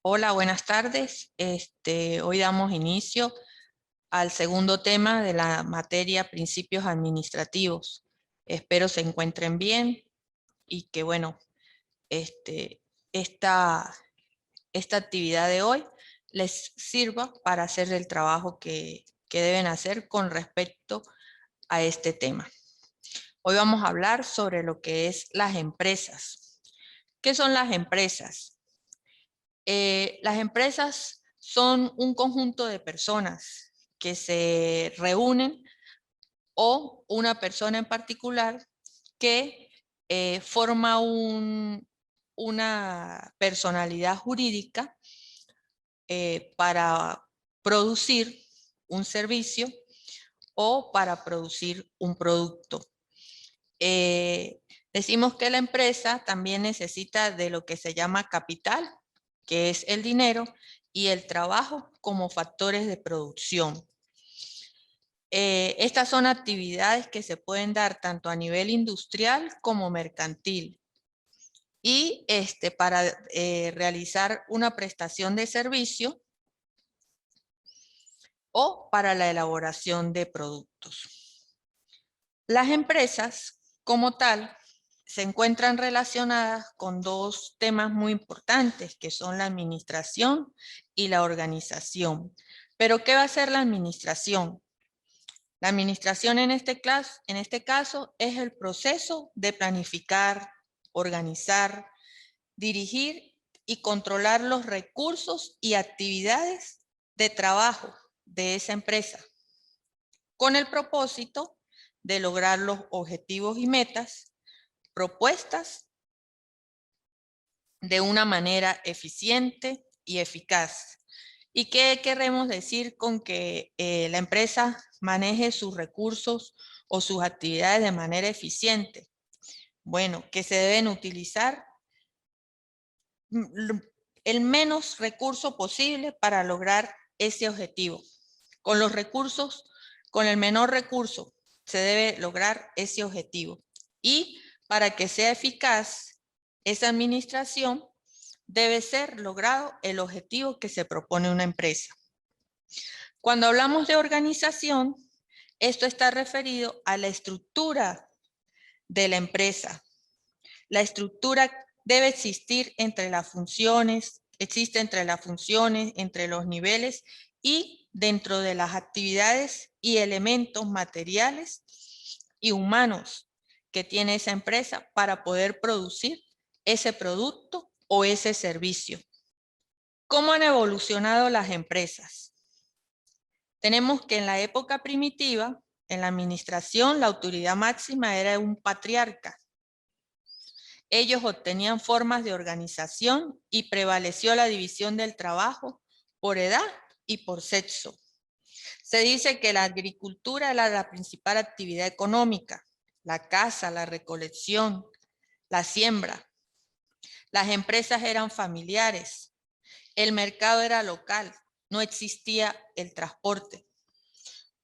Hola, buenas tardes. Hoy damos inicio al segundo tema de la materia Principios Administrativos. Espero se encuentren bien y que, bueno, este, esta, esta actividad de hoy les sirva para hacer el trabajo que deben hacer con respecto a este tema. Hoy vamos a hablar sobre lo que es las empresas. ¿Qué son las empresas? Las empresas son un conjunto de personas que se reúnen o una persona en particular que forma una personalidad jurídica para producir un servicio o para producir un producto. Eh, Decimos que la empresa también necesita de lo que se llama capital, que es el dinero, y el trabajo como factores de producción. Estas son actividades que se pueden dar tanto a nivel industrial como mercantil. Y para realizar una prestación de servicio o para la elaboración de productos. Las empresas, como tal, se encuentran relacionadas con dos temas muy importantes, que son la administración y la organización. ¿Pero qué va a hacer la administración? La administración en este caso es el proceso de planificar, organizar, dirigir y controlar los recursos y actividades de trabajo de esa empresa, con el propósito de lograr los objetivos y metas propuestas de una manera eficiente y eficaz. ¿Y qué queremos decir con que la empresa maneje sus recursos o sus actividades de manera eficiente? Bueno, que se deben utilizar el menos recurso posible para lograr ese objetivo. Con los recursos, con el menor recurso, se debe lograr ese objetivo. Y para que sea eficaz esa administración, debe ser logrado el objetivo que se propone una empresa. Cuando hablamos de organización, esto está referido a la estructura de la empresa. La estructura debe existir entre las funciones, entre los niveles y dentro de las actividades y elementos materiales y humanos que tiene esa empresa para poder producir ese producto o ese servicio. ¿Cómo han evolucionado las empresas? Tenemos que en la época primitiva, en la administración, la autoridad máxima era un patriarca. Ellos obtenían formas de organización y prevaleció la división del trabajo por edad y por sexo. Se dice que la agricultura era la principal actividad económica, la caza, la recolección, la siembra. Las empresas eran familiares, el mercado era local, no existía el transporte.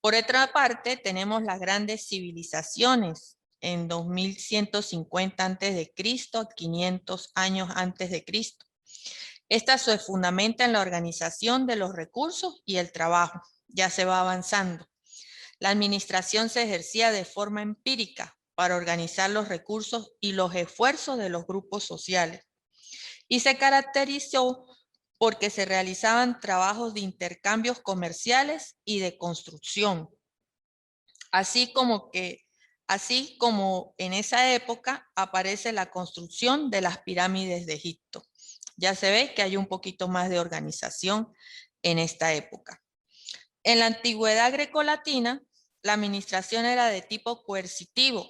Por otra parte, tenemos las grandes civilizaciones en 2150 a.C., 500 años antes de Cristo. Esta se fundamenta en la organización de los recursos y el trabajo. Ya se va avanzando. La administración se ejercía de forma empírica para organizar los recursos y los esfuerzos de los grupos sociales. Y se caracterizó porque se realizaban trabajos de intercambios comerciales y de construcción. Así como en esa época aparece la construcción de las pirámides de Egipto. Ya se ve que hay un poquito más de organización en esta época. En la antigüedad grecolatina, la administración era de tipo coercitivo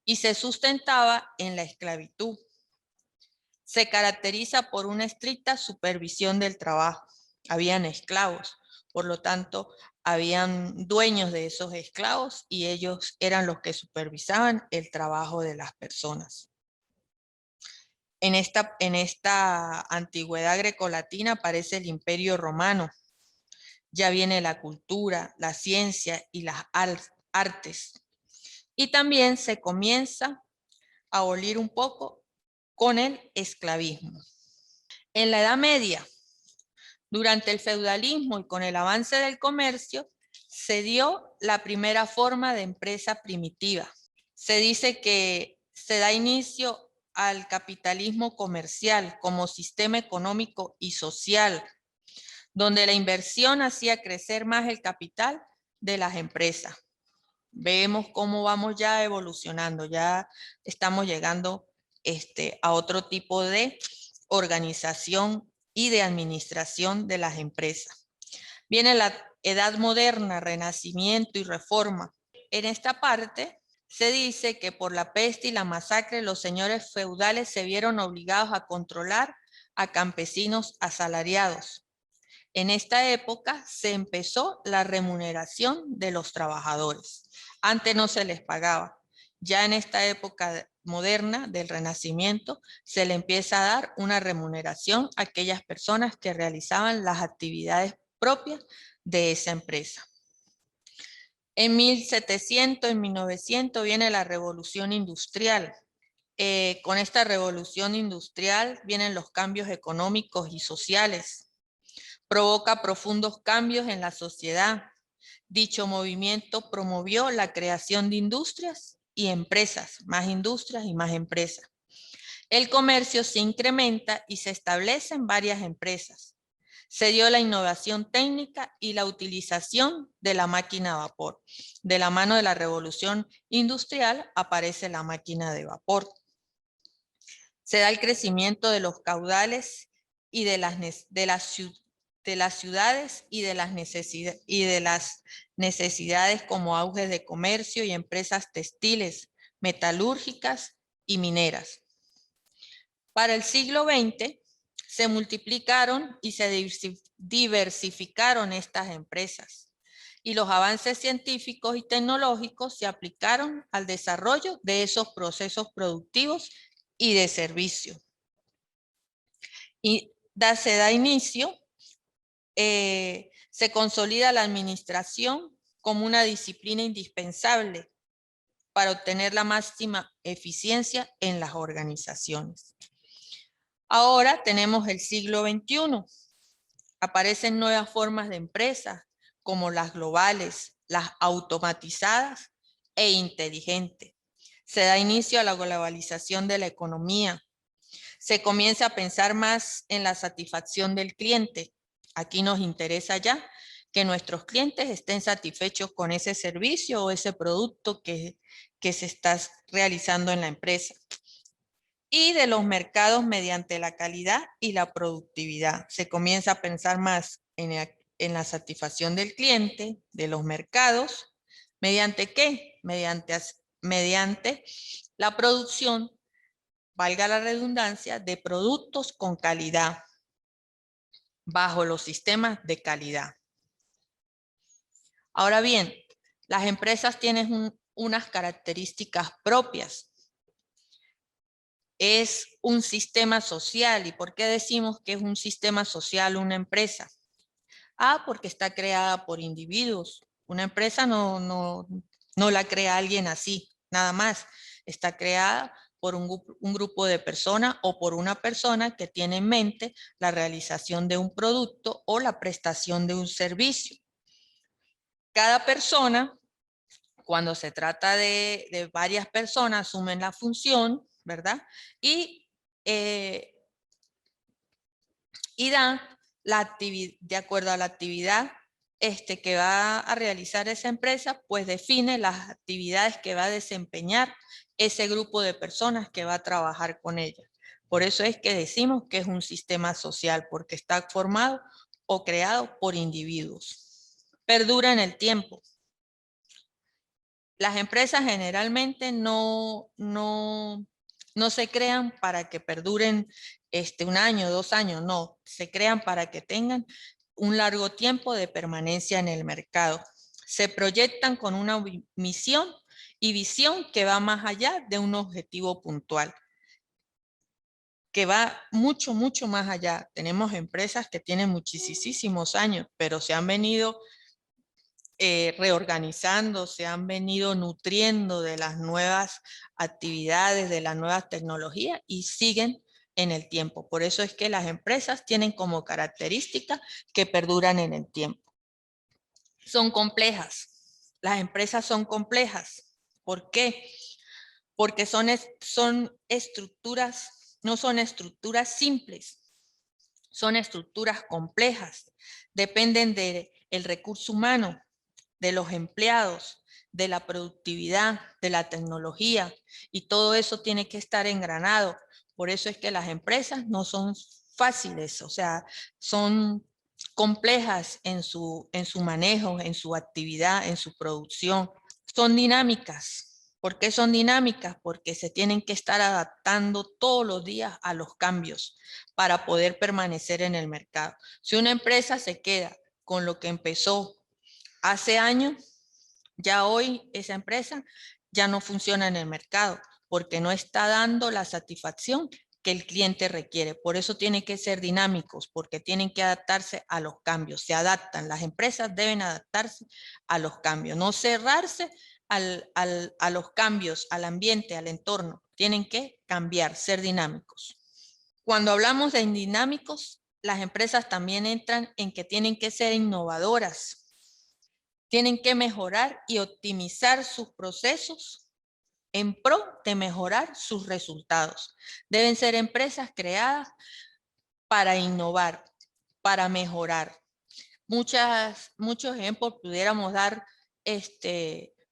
y se sustentaba en la esclavitud. Se caracteriza por una estricta supervisión del trabajo. Habían esclavos, por lo tanto, habían dueños de esos esclavos y ellos eran los que supervisaban el trabajo de las personas. En esta antigüedad grecolatina aparece el Imperio Romano. Ya viene la cultura, la ciencia y las artes. Y también se comienza a abolir un poco con el esclavismo. En la Edad Media, Durante el feudalismo y con el avance del comercio, se dio la primera forma de empresa primitiva. Se dice que se da inicio al capitalismo comercial como sistema económico y social, donde la inversión hacía crecer más el capital de las empresas. Vemos cómo vamos ya evolucionando, ya estamos llegando a otro tipo de organización y de administración de las empresas. Viene la Edad Moderna, Renacimiento y Reforma. En esta parte se dice que por la peste y la masacre los señores feudales se vieron obligados a controlar a campesinos asalariados. En esta época se empezó la remuneración de los trabajadores. Antes no se les pagaba. Ya en esta época moderna del Renacimiento se le empieza a dar una remuneración a aquellas personas que realizaban las actividades propias de esa empresa. En 1700, en 1900 viene la Revolución Industrial. Con esta revolución industrial vienen los cambios económicos y sociales. Provoca profundos cambios en la sociedad. Dicho movimiento promovió la creación de industrias y empresas, más industrias y más empresas. El comercio se incrementa y se establecen varias empresas. Se dio la innovación técnica y la utilización de la máquina a vapor. De la mano de la revolución industrial aparece la máquina de vapor. Se da el crecimiento de los caudales y de las ciudades y de las necesidades como auge de comercio y empresas textiles, metalúrgicas y mineras. Para el siglo XX se multiplicaron y se diversificaron estas empresas y los avances científicos y tecnológicos se aplicaron al desarrollo de esos procesos productivos y de servicio. Y se da inicio, se consolida la administración como una disciplina indispensable para obtener la máxima eficiencia en las organizaciones. Ahora tenemos el siglo XXI. Aparecen nuevas formas de empresas como las globales, las automatizadas e inteligentes. Se da inicio a la globalización de la economía. Se comienza a pensar más en la satisfacción del cliente. Aquí nos interesa ya que nuestros clientes estén satisfechos con ese servicio o ese producto que se está realizando en la empresa. Y de los mercados mediante la calidad y la productividad. Se comienza a pensar más en la satisfacción del cliente, de los mercados. ¿Mediante qué? Mediante la producción, valga la redundancia, de productos con calidad, bajo los sistemas de calidad. Ahora bien, las empresas tienen unas características propias. Es un sistema social. ¿Y por qué decimos que es un sistema social una empresa? Porque está creada por individuos. Una empresa no la crea alguien así, nada más. Está creada por un grupo de personas o por una persona que tiene en mente la realización de un producto o la prestación de un servicio. Cada persona, cuando se trata de varias personas, asumen la función, ¿verdad? Y dan de acuerdo a la actividad que va a realizar esa empresa, pues define las actividades que va a desempeñar ese grupo de personas que va a trabajar con ella. Por eso es que decimos que es un sistema social, porque está formado o creado por individuos. Perdura en el tiempo. Las empresas generalmente no se crean para que perduren un año, 2 años, no. Se crean para que tengan un largo tiempo de permanencia en el mercado. Se proyectan con una misión y visión que va más allá de un objetivo puntual, que va mucho, mucho más allá. Tenemos empresas que tienen muchísimos años, pero se han venido reorganizando, se han venido nutriendo de las nuevas actividades, de las nuevas tecnologías y siguen en el tiempo. Por eso es que las empresas tienen como característica que perduran en el tiempo. Son complejas. Las empresas son complejas. ¿Por qué? Porque son estructuras, no son estructuras simples, son estructuras complejas. Dependen del recurso humano, de los empleados, de la productividad, de la tecnología, y todo eso tiene que estar engranado. Por eso es que las empresas no son fáciles, o sea, son complejas en su manejo, en su actividad, en su producción. Son dinámicas. ¿Por qué son dinámicas? Porque se tienen que estar adaptando todos los días a los cambios para poder permanecer en el mercado. Si una empresa se queda con lo que empezó hace años, ya hoy esa empresa ya no funciona en el mercado porque no está dando la satisfacción que el cliente requiere. Por eso tienen que ser dinámicos, porque tienen que adaptarse a los cambios. Se adaptan, las empresas deben adaptarse a los cambios, no cerrarse a los cambios, al ambiente, al entorno. Tienen que cambiar, ser dinámicos. Cuando hablamos de dinámicos, las empresas también entran en que tienen que ser innovadoras. Tienen que mejorar y optimizar sus procesos en pro de mejorar sus resultados. Deben ser empresas creadas para innovar, para mejorar. Muchos ejemplos pudiéramos dar,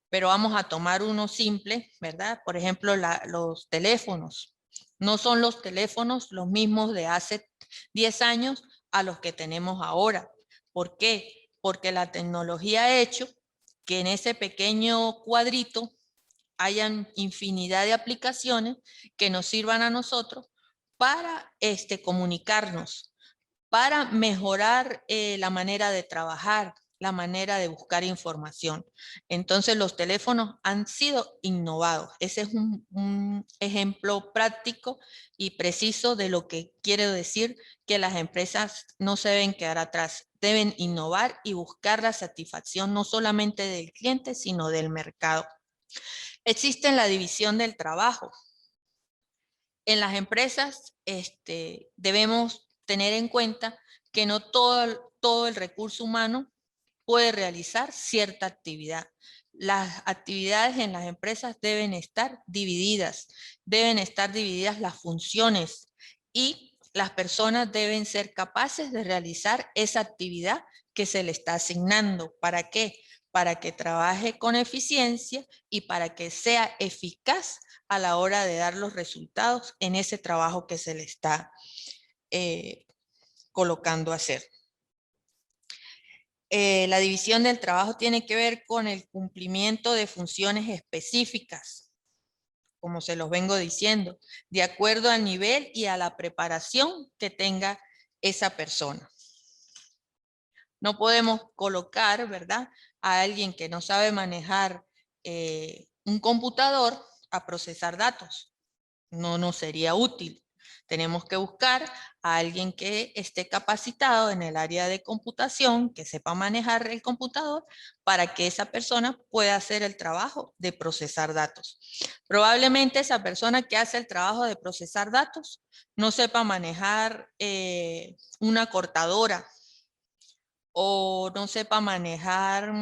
pero vamos a tomar uno simple, ¿verdad? Por ejemplo, los teléfonos. No son los teléfonos los mismos de hace 10 años a los que tenemos ahora. ¿Por qué? Porque la tecnología ha hecho que en ese pequeño cuadrito hayan infinidad de aplicaciones que nos sirvan a nosotros para comunicarnos, para mejorar la manera de trabajar, la manera de buscar información. Entonces los teléfonos han sido innovados. Ese es un ejemplo práctico y preciso de lo que quiere decir que las empresas no se deben quedar atrás. Deben innovar y buscar la satisfacción no solamente del cliente, sino del mercado. Existe la división del trabajo. En las empresas debemos tener en cuenta que no todo el recurso humano puede realizar cierta actividad. Las actividades en las empresas deben estar divididas las funciones y las personas deben ser capaces de realizar esa actividad que se le está asignando. ¿Para qué? Para que trabaje con eficiencia y para que sea eficaz a la hora de dar los resultados en ese trabajo que se le está colocando a hacer. La división del trabajo tiene que ver con el cumplimiento de funciones específicas, como se los vengo diciendo, de acuerdo al nivel y a la preparación que tenga esa persona. No podemos colocar, ¿verdad?, a alguien que no sabe manejar un computador a procesar datos. No nos sería útil. Tenemos que buscar a alguien que esté capacitado en el área de computación, que sepa manejar el computador, para que esa persona pueda hacer el trabajo de procesar datos. Probablemente esa persona que hace el trabajo de procesar datos no sepa manejar una cortadora o no sepa manejar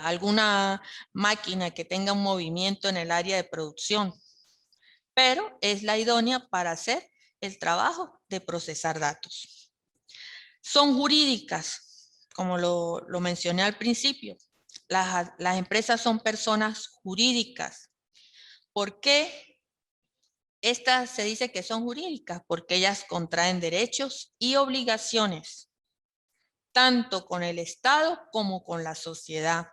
alguna máquina que tenga un movimiento en el área de producción, pero es la idónea para hacer el trabajo de procesar datos. Son jurídicas, como lo mencioné al principio. Las empresas son personas jurídicas. ¿Por qué estas se dice que son jurídicas? Porque ellas contraen derechos y obligaciones, tanto con el Estado como con la sociedad.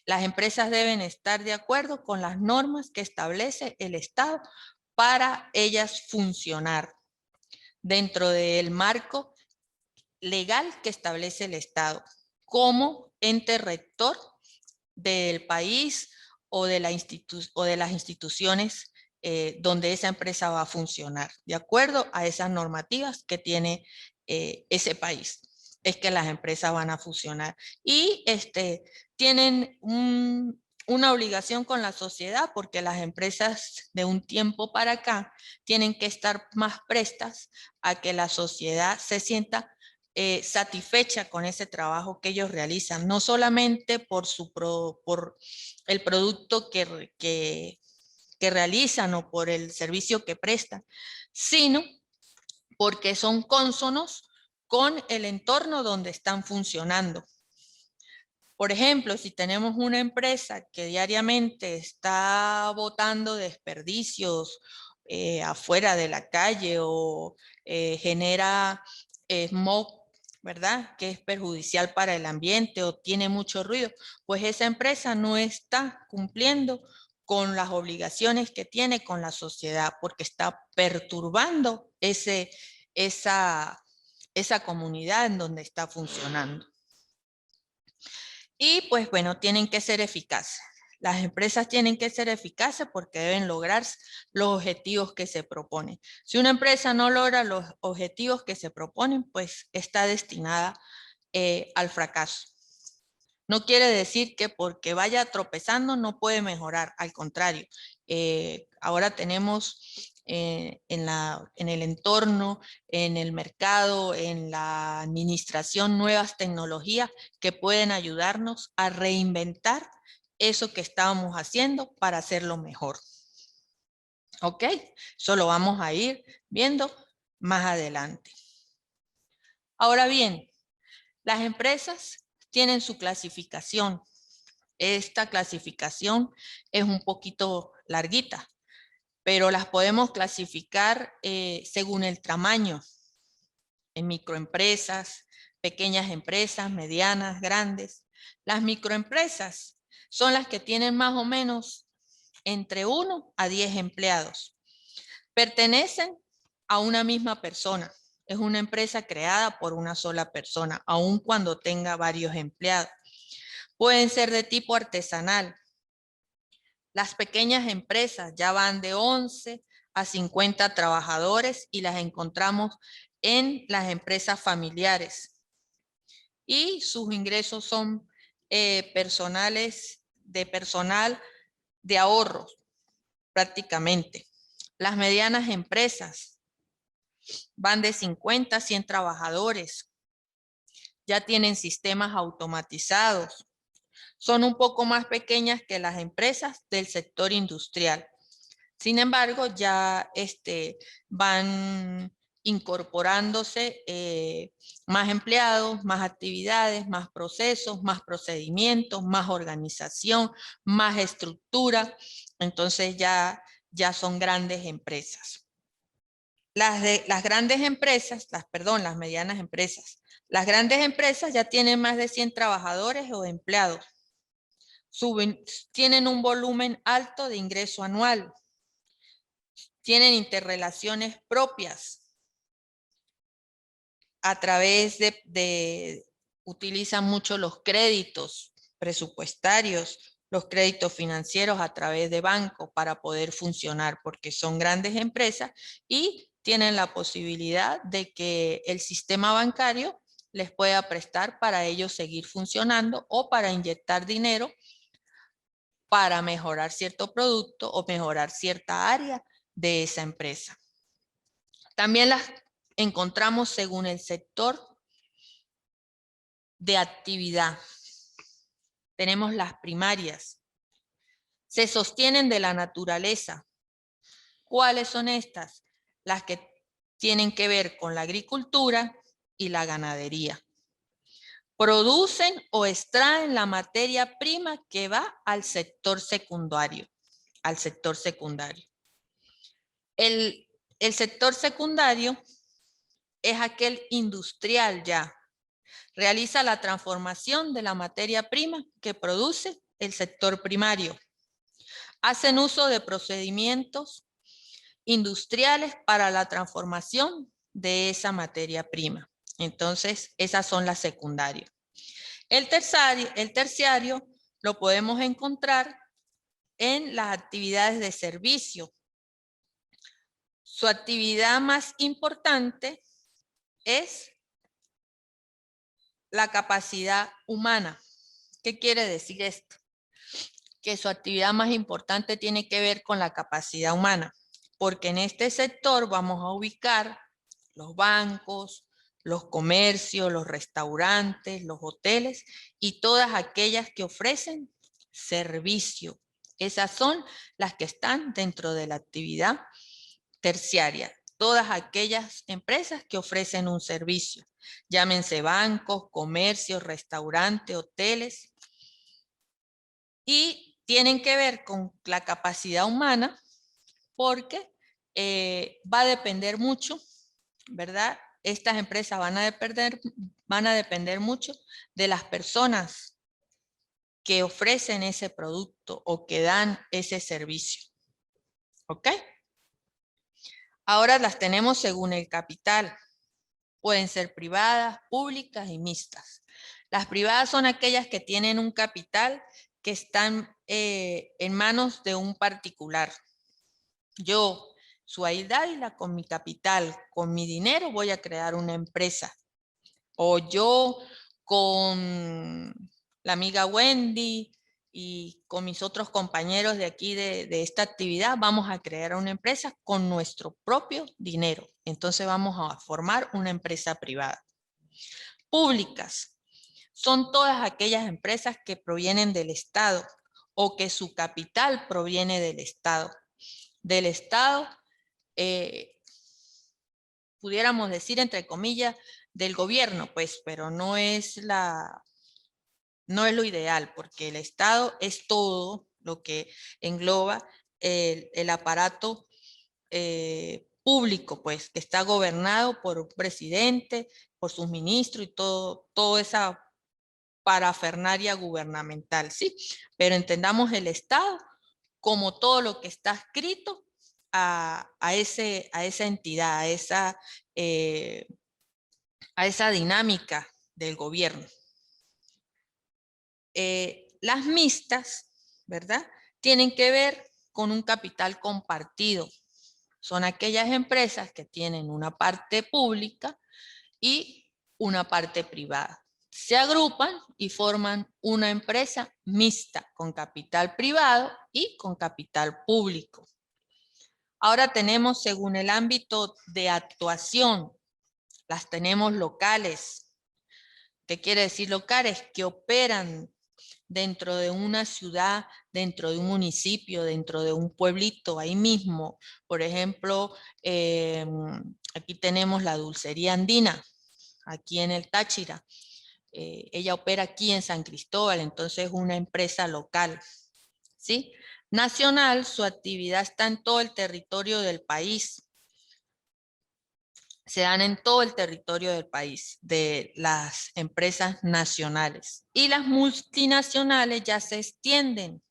Las empresas deben estar de acuerdo con las normas que establece el Estado para ellas funcionar dentro del marco legal que establece el Estado como ente rector del país o de, las instituciones donde esa empresa va a funcionar, de acuerdo a esas normativas que tiene ese país. Es que las empresas van a funcionar y tienen una obligación con la sociedad porque las empresas de un tiempo para acá tienen que estar más prestas a que la sociedad se sienta satisfecha con ese trabajo que ellos realizan, no solamente por el producto que realizan o por el servicio que prestan, sino porque son cónsonos con el entorno donde están funcionando. Por ejemplo, si tenemos una empresa que diariamente está botando desperdicios afuera de la calle o genera smog, ¿verdad? Que es perjudicial para el ambiente o tiene mucho ruido, pues esa empresa no está cumpliendo con las obligaciones que tiene con la sociedad porque está perturbando esa comunidad en donde está funcionando. Y pues bueno, tienen que ser eficaces. Las empresas tienen que ser eficaces porque deben lograr los objetivos que se proponen. Si una empresa no logra los objetivos que se proponen, pues está destinada al fracaso. No quiere decir que porque vaya tropezando no puede mejorar, al contrario. Ahora tenemos en el entorno, en el mercado, en la administración, nuevas tecnologías que pueden ayudarnos a reinventar eso que estábamos haciendo para hacerlo mejor. ¿Ok? Eso lo vamos a ir viendo más adelante. Ahora bien, las empresas tienen su clasificación. Esta clasificación es un poquito larguita, pero las podemos clasificar según el tamaño, en microempresas, pequeñas empresas, medianas, grandes. Las microempresas son las que tienen más o menos entre 1 a 10 empleados. Pertenecen a una misma persona. Es una empresa creada por una sola persona, aun cuando tenga varios empleados. Pueden ser de tipo artesanal. Las pequeñas empresas ya van de 11 a 50 trabajadores y las encontramos en las empresas familiares. Y sus ingresos son personal de ahorro, prácticamente. Las medianas empresas van de 50 a 100 trabajadores. Ya tienen sistemas automatizados. Son un poco más pequeñas que las empresas del sector industrial. Sin embargo, ya van incorporándose más empleados, más actividades, más procesos, más procedimientos, más organización, más estructura. Entonces ya son grandes empresas. Las grandes empresas, las medianas empresas. Las grandes empresas ya tienen más de 100 trabajadores o empleados. Tienen un volumen alto de ingreso anual. Tienen interrelaciones propias a través utilizan mucho los créditos presupuestarios, los créditos financieros a través de bancos para poder funcionar, porque son grandes empresas y tienen la posibilidad de que el sistema bancario les pueda prestar para ellos seguir funcionando o para inyectar dinero para mejorar cierto producto o mejorar cierta área de esa empresa. También las encontramos según el sector de actividad. Tenemos las primarias. Se sostienen de la naturaleza. ¿Cuáles son estas? Las que tienen que ver con la agricultura y la ganadería. Producen o extraen la materia prima que va al sector secundario. El sector secundario es aquel industrial ya. Realiza la transformación de la materia prima que produce el sector primario. Hacen uso de procedimientos industriales para la transformación de esa materia prima. Entonces, esas son las secundarias. El terciario lo podemos encontrar en las actividades de servicio. Su actividad más importante es la capacidad humana. ¿Qué quiere decir esto? que su actividad más importante tiene que ver con la capacidad humana, porque en este sector vamos a ubicar los bancos, los comercios, los restaurantes, los hoteles y todas aquellas que ofrecen servicio. Esas son las que están dentro de la actividad terciaria. Todas aquellas empresas que ofrecen un servicio, llámense bancos, comercios, restaurantes, hoteles, y tienen que ver con la capacidad humana porque va a depender mucho, ¿verdad? Estas empresas van a depender mucho de las personas que ofrecen ese producto o que dan ese servicio. ¿Ok? Ahora las tenemos según el capital. Pueden ser privadas, públicas y mixtas. Las privadas son aquellas que tienen un capital que están en manos de un particular. Yo, Suaid Dávila, con mi capital, con mi dinero, voy a crear una empresa. O yo, con la amiga Wendy y con mis otros compañeros de aquí de esta actividad, vamos a crear una empresa con nuestro propio dinero. Entonces vamos a formar una empresa privada. Públicas son todas aquellas empresas que provienen del Estado o que su capital proviene del Estado. Del Estado, pudiéramos decir entre comillas, del gobierno, pues, pero no es lo ideal, porque el Estado es todo lo que engloba el aparato público, pues, que está gobernado por un presidente, por sus ministros y toda esa parafernalia gubernamental, ¿sí? Pero entendamos el Estado como todo lo que está escrito a esa entidad, a esa dinámica del gobierno. Las mixtas, ¿verdad? Tienen que ver con un capital compartido. Son aquellas empresas que tienen una parte pública y una parte privada. Se agrupan y forman una empresa mixta con capital privado y con capital público. Ahora tenemos según el ámbito de actuación, las tenemos locales. ¿Qué quiere decir locales? Que operan dentro de una ciudad, dentro de un municipio, dentro de un pueblito, ahí mismo. Por ejemplo, aquí tenemos la Dulcería Andina, aquí en el Táchira. Ella opera aquí en San Cristóbal, entonces es una empresa local, ¿sí? Nacional, su actividad está en todo el territorio del país. Se dan en todo el territorio del país, de las empresas nacionales. Y las multinacionales ya se extienden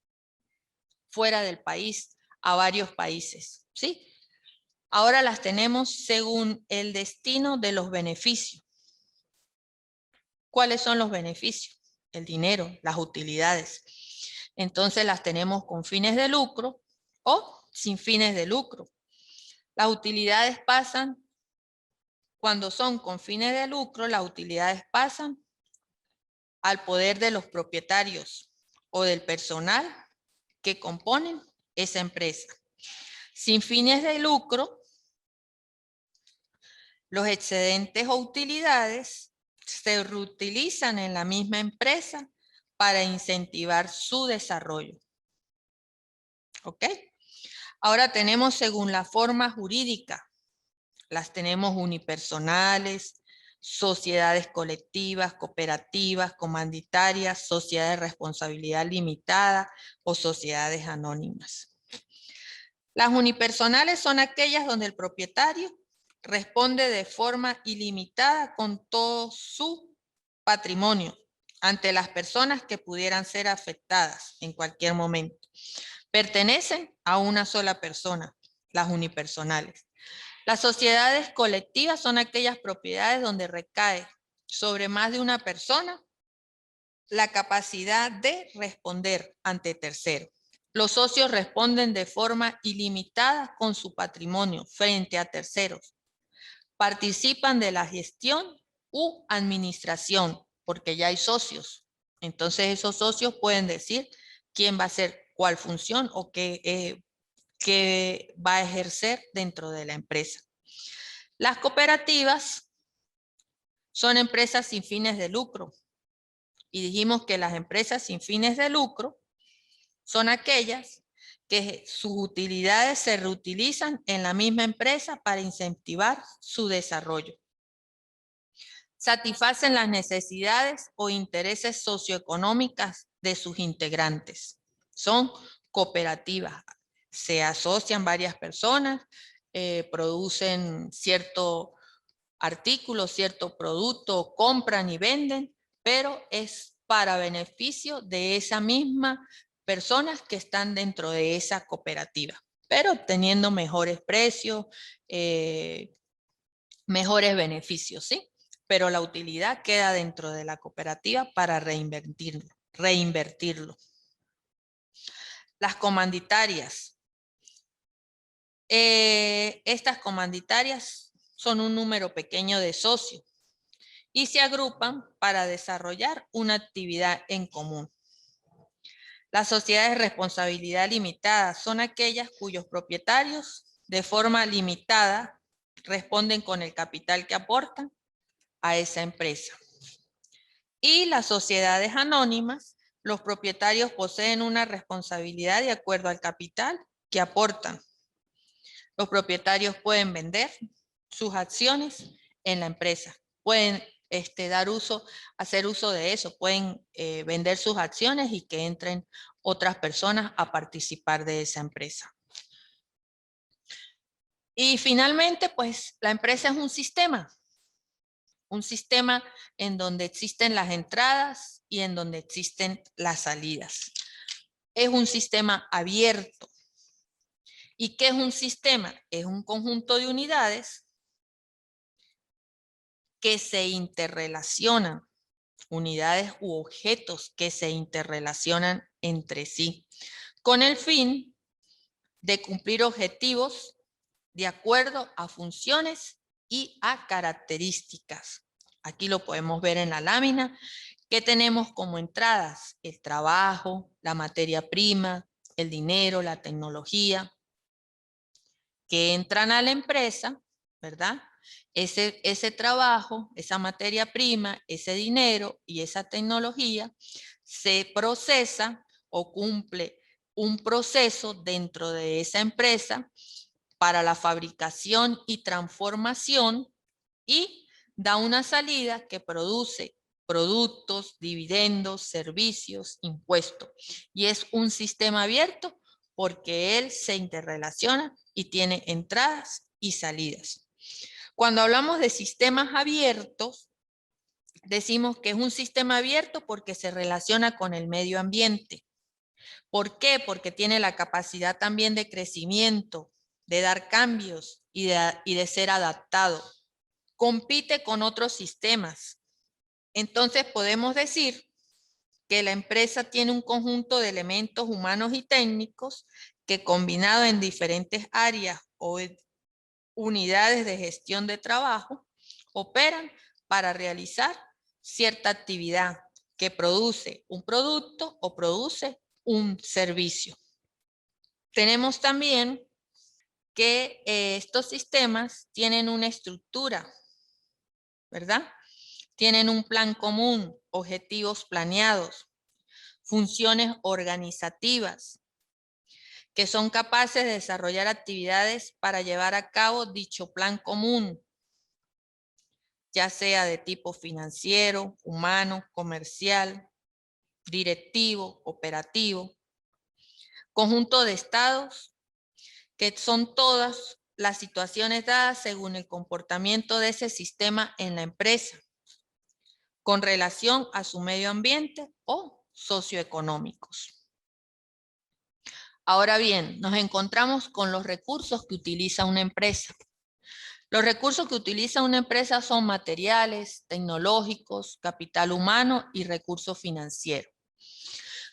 fuera del país, a varios países, ¿sí? Ahora las tenemos según el destino de los beneficios. ¿Cuáles son los beneficios? El dinero, las utilidades. Entonces las tenemos con fines de lucro o sin fines de lucro. Las utilidades pasan, cuando son con fines de lucro, las utilidades pasan al poder de los propietarios o del personal que componen esa empresa. Sin fines de lucro, los excedentes o utilidades se reutilizan en la misma empresa para incentivar su desarrollo. ¿Ok? Ahora tenemos según la forma jurídica. Las tenemos unipersonales, sociedades colectivas, cooperativas, comanditarias, sociedades de responsabilidad limitada o sociedades anónimas. Las unipersonales son aquellas donde el propietario responde de forma ilimitada con todo su patrimonio ante las personas que pudieran ser afectadas en cualquier momento. Pertenecen a una sola persona, las unipersonales. Las sociedades colectivas son aquellas propiedades donde recae sobre más de una persona la capacidad de responder ante terceros. Los socios responden de forma ilimitada con su patrimonio frente a terceros. Participan de la gestión u administración, porque ya hay socios. Entonces esos socios pueden decir quién va a hacer cuál función o qué va a ejercer dentro de la empresa. Las cooperativas son empresas sin fines de lucro. Y dijimos que las empresas sin fines de lucro son aquellas que sus utilidades se reutilizan en la misma empresa para incentivar su desarrollo. Satisfacen las necesidades o intereses socioeconómicas de sus integrantes. Son cooperativas. Se asocian varias personas, producen cierto artículo, cierto producto, compran y venden, pero es para beneficio de esa misma personas que están dentro de esa cooperativa, pero obteniendo mejores precios, mejores beneficios, ¿sí? Pero la utilidad queda dentro de la cooperativa para reinvertirlo. Las comanditarias. Estas comanditarias son un número pequeño de socios y se agrupan para desarrollar una actividad en común. Las sociedades de responsabilidad limitada son aquellas cuyos propietarios de forma limitada responden con el capital que aportan a esa empresa. Y las sociedades anónimas, los propietarios poseen una responsabilidad de acuerdo al capital que aportan. Los propietarios pueden vender sus acciones en la empresa, pueden hacer uso de eso, pueden vender sus acciones y que entren otras personas a participar de esa empresa. Y finalmente, pues la empresa es un sistema en donde existen las entradas y en donde existen las salidas. Es un sistema abierto. ¿Y qué es un sistema? Es un conjunto de unidades que se interrelacionan, unidades u objetos que se interrelacionan entre sí, con el fin de cumplir objetivos de acuerdo a funciones y a características. Aquí lo podemos ver en la lámina, que tenemos como entradas el trabajo, la materia prima, el dinero, la tecnología, que entran a la empresa, ¿verdad? Ese trabajo, esa materia prima, ese dinero y esa tecnología se procesa o cumple un proceso dentro de esa empresa para la fabricación y transformación y da una salida que produce productos, dividendos, servicios, impuestos. Y es un sistema abierto porque él se interrelaciona y tiene entradas y salidas. Cuando hablamos de sistemas abiertos, decimos que es un sistema abierto porque se relaciona con el medio ambiente. ¿Por qué? Porque tiene la capacidad también de crecimiento, de dar cambios y de ser adaptado. Compite con otros sistemas. Entonces podemos decir que la empresa tiene un conjunto de elementos humanos y técnicos que combinado en diferentes áreas o unidades de gestión de trabajo operan para realizar cierta actividad que produce un producto o produce un servicio. Tenemos también que estos sistemas tienen una estructura, ¿verdad? Tienen un plan común, objetivos planeados, funciones organizativas, que son capaces de desarrollar actividades para llevar a cabo dicho plan común, ya sea de tipo financiero, humano, comercial, directivo, operativo. Conjunto de estados, que son todas las situaciones dadas según el comportamiento de ese sistema en la empresa, con relación a su medio ambiente o socioeconómicos. Ahora bien, nos encontramos con los recursos que utiliza una empresa. Los recursos que utiliza una empresa son materiales, tecnológicos, capital humano y recursos financieros.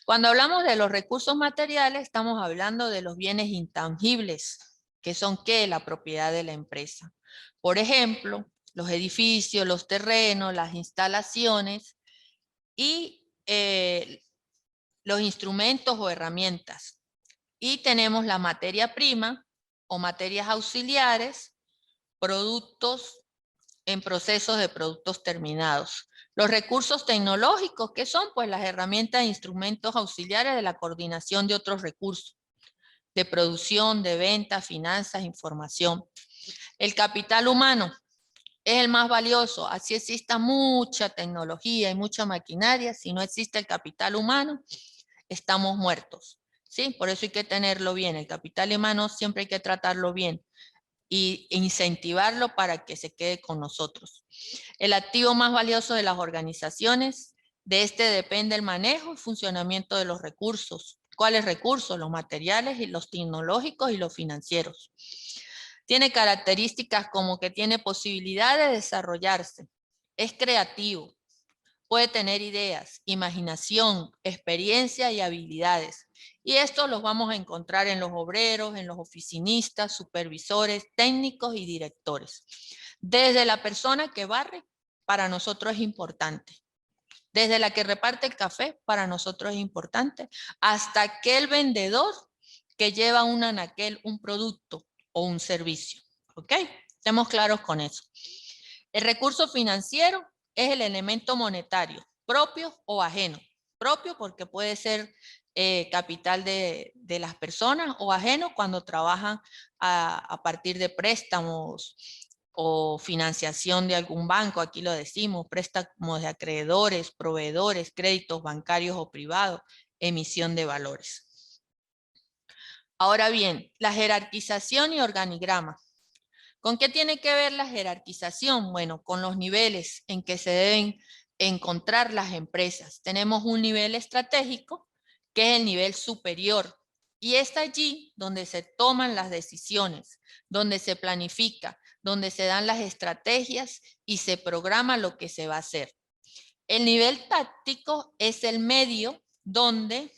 Cuando hablamos de los recursos materiales, estamos hablando de los bienes intangibles, que son ¿qué? La propiedad de la empresa. Por ejemplo, los edificios, los terrenos, las instalaciones y los instrumentos o herramientas. Y tenemos la materia prima o materias auxiliares, productos en procesos de productos terminados. Los recursos tecnológicos, ¿qué son? Pues las herramientas e instrumentos auxiliares de la coordinación de otros recursos, de producción, de venta, finanzas, información. El capital humano es el más valioso. Así exista mucha tecnología y mucha maquinaria, si no existe el capital humano, estamos muertos. ¿Sí? Por eso hay que tenerlo bien. El capital humano siempre hay que tratarlo bien y incentivarlo para que se quede con nosotros. El activo más valioso de las organizaciones, de este depende el manejo y funcionamiento de los recursos. ¿Cuáles recursos? Los materiales y los tecnológicos y los financieros. Tiene características como que tiene posibilidad de desarrollarse, es creativo, puede tener ideas, imaginación, experiencia y habilidades. Y esto los vamos a encontrar en los obreros, en los oficinistas, supervisores, técnicos y directores. Desde la persona que barre, para nosotros es importante. Desde la que reparte el café, para nosotros es importante. Hasta aquel vendedor que lleva un anaquel, un producto o un servicio. ¿Ok? Estemos claros con eso. El recurso financiero es el elemento monetario, propio o ajeno. Propio porque puede ser capital de las personas o ajeno cuando trabajan a partir de préstamos o financiación de algún banco, aquí lo decimos, préstamos de acreedores, proveedores, créditos bancarios o privados, emisión de valores. Ahora bien, la jerarquización y organigrama. ¿Con qué tiene que ver la jerarquización? Bueno, con los niveles en que se deben encontrar las empresas. Tenemos un nivel estratégico, que es el nivel superior, y es allí donde se toman las decisiones, donde se planifica, donde se dan las estrategias y se programa lo que se va a hacer. El nivel táctico es el medio donde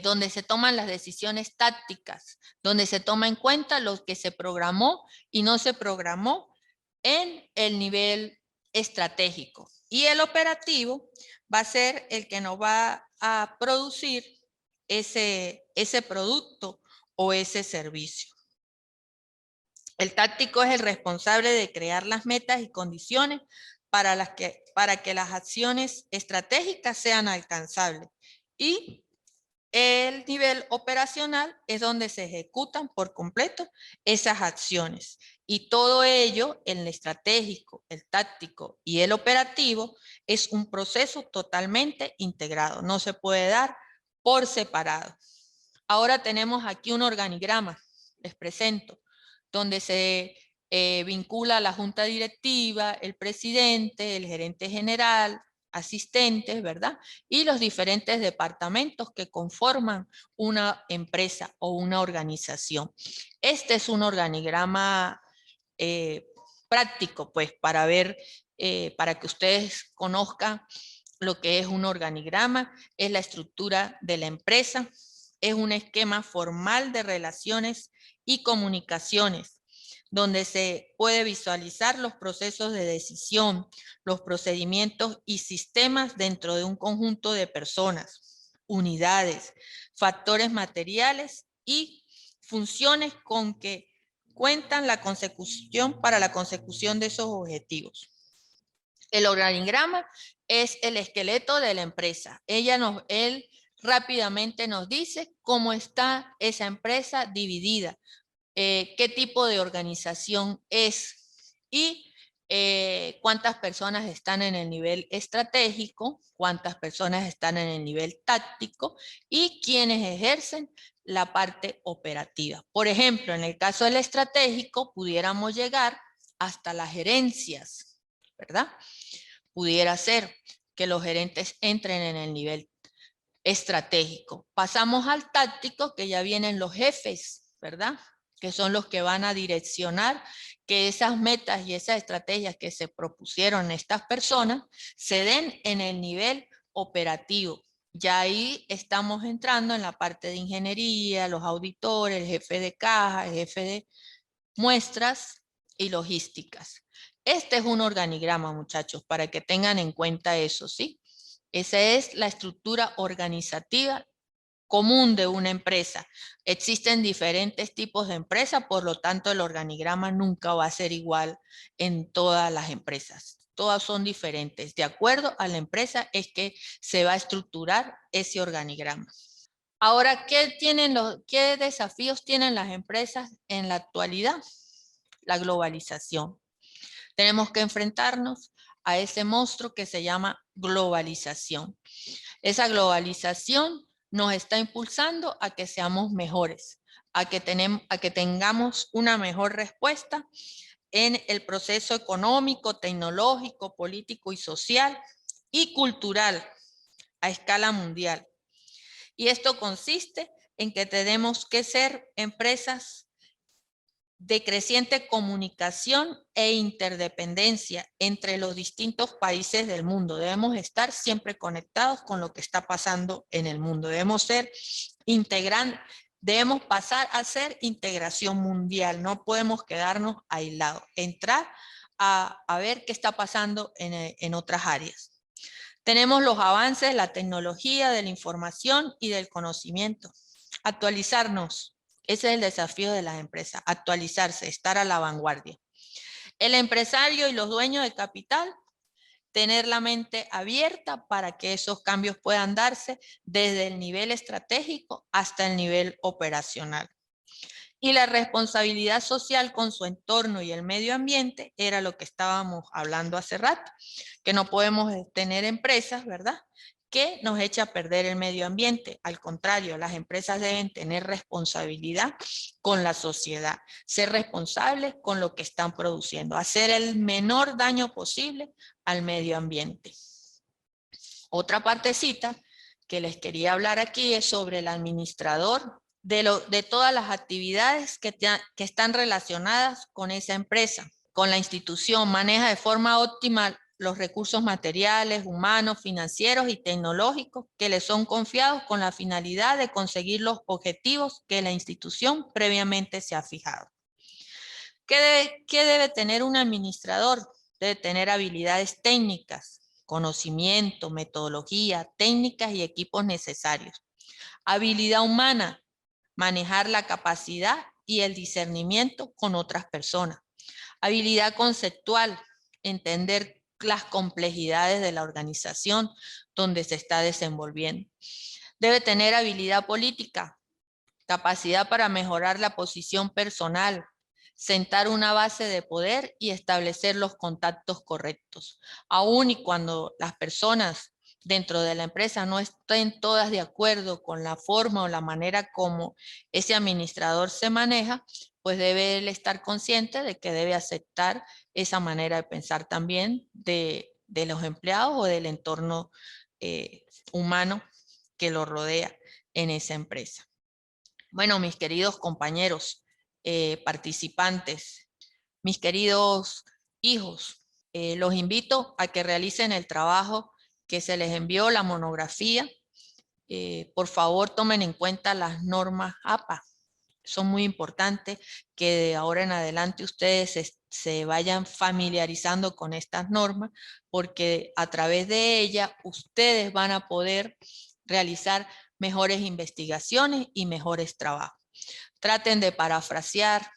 donde se toman las decisiones tácticas, donde se toma en cuenta lo que se programó y no se programó en el nivel estratégico. Y el operativo va a ser el que nos va a producir ese producto o ese servicio. El táctico es el responsable de crear las metas y condiciones para que las acciones estratégicas sean alcanzables. Y el nivel operacional es donde se ejecutan por completo esas acciones. Y todo ello, el estratégico, el táctico y el operativo, es un proceso totalmente integrado. No se puede dar por separado. Ahora tenemos aquí un organigrama, les presento, donde se vincula la junta directiva, el presidente, el gerente general, asistentes, ¿verdad? Y los diferentes departamentos que conforman una empresa o una organización. Este es un organigrama práctico, pues, para ver, para que ustedes conozcan lo que es un organigrama, es la estructura de la empresa, es un esquema formal de relaciones y comunicaciones, donde se puede visualizar los procesos de decisión, los procedimientos y sistemas dentro de un conjunto de personas, unidades, factores materiales y funciones con que cuentan la consecución para la consecución de esos objetivos. El organigrama es el esqueleto de la empresa. Él rápidamente nos dice cómo está esa empresa dividida, qué tipo de organización es y cuántas personas están en el nivel estratégico, cuántas personas están en el nivel táctico y quiénes ejercen la parte operativa. Por ejemplo, en el caso del estratégico, pudiéramos llegar hasta las gerencias, ¿verdad? Pudiera ser que los gerentes entren en el nivel estratégico. Pasamos al táctico, que ya vienen los jefes, ¿verdad? Que son los que van a direccionar que esas metas y esas estrategias que se propusieron estas personas se den en el nivel operativo. Ya ahí estamos entrando en la parte de ingeniería, los auditores, el jefe de caja, el jefe de muestras y logísticas. Este es un organigrama, muchachos, para que tengan en cuenta eso, ¿sí? Esa es la estructura organizativa común de una empresa. Existen diferentes tipos de empresas, por lo tanto el organigrama nunca va a ser igual en todas las empresas. Todas son diferentes. De acuerdo a la empresa es que se va a estructurar ese organigrama. Ahora, ¿qué desafíos tienen las empresas en la actualidad? La globalización. Tenemos que enfrentarnos a ese monstruo que se llama globalización. Esa globalización nos está impulsando a que seamos mejores, a que tengamos una mejor respuesta en el proceso económico, tecnológico, político y social y cultural a escala mundial. Y esto consiste en que tenemos que ser empresas de creciente comunicación e interdependencia entre los distintos países del mundo. Debemos estar siempre conectados con lo que está pasando en el mundo. Debemos debemos pasar a ser integración mundial. No podemos quedarnos aislados. Entrar a ver qué está pasando en otras áreas. Tenemos los avances de la tecnología, de la información y del conocimiento. Actualizarnos. Ese es el desafío de las empresas, actualizarse, estar a la vanguardia. El empresario y los dueños de capital, tener la mente abierta para que esos cambios puedan darse desde el nivel estratégico hasta el nivel operacional. Y la responsabilidad social con su entorno y el medio ambiente era lo que estábamos hablando hace rato, que no podemos tener empresas, ¿verdad?, que nos echa a perder el medio ambiente. Al contrario, las empresas deben tener responsabilidad con la sociedad, ser responsables con lo que están produciendo, hacer el menor daño posible al medio ambiente. Otra partecita que les quería hablar aquí es sobre el administrador de todas las actividades que están relacionadas con esa empresa, con la institución. Maneja de forma óptima los recursos materiales, humanos, financieros y tecnológicos que le son confiados con la finalidad de conseguir los objetivos que la institución previamente se ha fijado. ¿Qué debe tener un administrador? Debe tener habilidades técnicas, conocimiento, metodología, técnicas y equipos necesarios. Habilidad humana, manejar la capacidad y el discernimiento con otras personas. Habilidad conceptual, entender las complejidades de la organización donde se está desenvolviendo. Debe tener habilidad política, capacidad para mejorar la posición personal, sentar una base de poder y establecer los contactos correctos. Aún y cuando las personas dentro de la empresa no estén todas de acuerdo con la forma o la manera como ese administrador se maneja, pues debe él estar consciente de que debe aceptar esa manera de pensar también de los empleados o del entorno humano que lo rodea en esa empresa. Bueno, mis queridos compañeros, participantes, mis queridos hijos, los invito a que realicen el trabajo que se les envió, la monografía. Por favor, tomen en cuenta las normas APA. Son muy importantes que de ahora en adelante ustedes se vayan familiarizando con estas normas, porque a través de ellas ustedes van a poder realizar mejores investigaciones y mejores trabajos. Traten de parafrasear,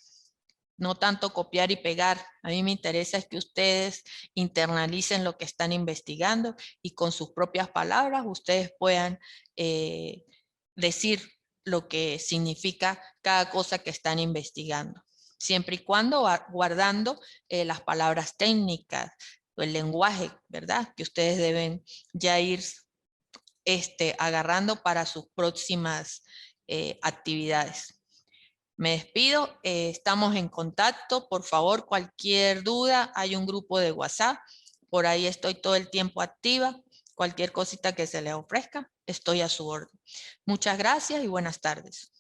no tanto copiar y pegar. A mí me interesa es que ustedes internalicen lo que están investigando y con sus propias palabras ustedes puedan decir lo que significa cada cosa que están investigando, siempre y cuando guardando las palabras técnicas o el lenguaje, ¿verdad?, que ustedes deben ya ir agarrando para sus próximas actividades. Me despido, estamos en contacto. Por favor, cualquier duda, hay un grupo de WhatsApp, por ahí estoy todo el tiempo activa. Cualquier cosita que se les ofrezca, estoy a su orden. Muchas gracias y buenas tardes.